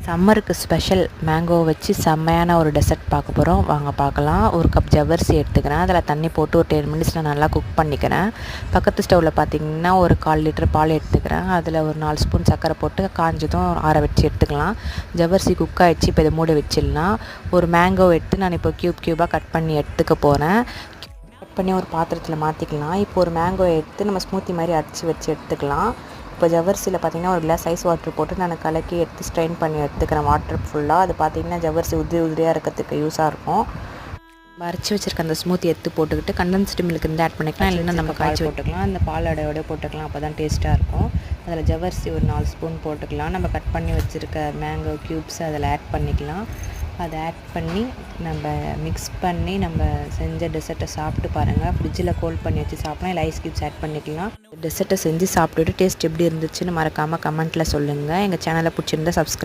சம்மருக்கு special mango வச்சு செம்மையான ஒரு டெசர்ட் பார்க்க போகிறோம். வாங்க பார்க்கலாம். ஒரு கப் ஜவ்வரிசி எடுத்துக்கிறேன். அதில் தண்ணி போட்டு ஒரு 10 மினிட்ஸ் நான் நல்லா குக் பண்ணிக்கிறேன். பக்கத்து ஸ்டவ்வில் பார்த்திங்கன்னா ஒரு 1/4 லிட்டர் பால் எடுத்துக்கிறேன். அதில் ஒரு 4 ஸ்பூன் சர்க்கரை போட்டு காஞ்சதும் ஆற வச்சு எடுத்துக்கலாம். ஜவ்வரிசி குக் ஆகிடுச்சு. இப்போ இதை மூடி வச்சிடலாம். ஒரு மேங்கோ எடுத்து நான் இப்போ க்யூபாக கட் பண்ணி எடுத்துக்க போகிறேன். கட் பண்ணி ஒரு பாத்திரத்தில் மாற்றிக்கலாம். இப்போ ஒரு மேங்கோ எடுத்து நம்ம ஸ்மூத்தி மாதிரி அரைச்சி வச்சு எடுத்துக்கலாம். இப்போ ஜவ்வரிசியில் பார்த்திங்கன்னா ஒரு கிளாஸ் ஐஸ் வாட்டர் போட்டு நான் கலக்கி எடுத்து ஸ்ட்ரெயின் பண்ணி எடுத்துக்கிறேன். வாட்டர் ஃபுல்லாக அது பார்த்திங்கன்னா ஜவ்வரிசி உதிரியாக இருக்கிறதுக்கு யூஸாக இருக்கும். அரைச்சி வச்சுருக்க அந்த ஸ்மூத்தி எடுத்து போட்டுக்கிட்டு கண்டென்ஸ்டு மில்க் இருந்து ஆட் பண்ணிக்கலாம். இல்லைன்னா நம்ம காய்ச்சி போட்டுக்கலாம். அந்த பாலோட போட்டுக்கலாம். அப்போ தான் டேஸ்ட்டாக இருக்கும். அதில் ஜவ்வரிசி ஒரு 4 ஸ்பூன் போட்டுக்கலாம். நம்ம கட் பண்ணி வச்சுருக்க மேங்கோ க்யூப்ஸ் அதில் ஆட் பண்ணிக்கலாம். அதை ஆட் பண்ணி நம்ம மிக்ஸ் பண்ணி நம்ம செஞ்ச டெசர்ட்டை சாப்பிட்டு பாருங்கள். ஃப்ரிட்ஜில் கோல்ட் பண்ணி வச்சு சாப்பிட்லாம். இல்லை ஐஸ் க்யூப்ஸ் ஆட் பண்ணிக்கலாம். டெசர்ட்டை செஞ்சு சாப்பிட்டுட்டு டேஸ்ட் எப்படி இருந்துச்சுன்னு மறக்காமல் கமெண்ட்டில் சொல்லுங்கள். எங்கள் சேனலை பிடிச்சிருந்தா சப்ஸ்கிரைப்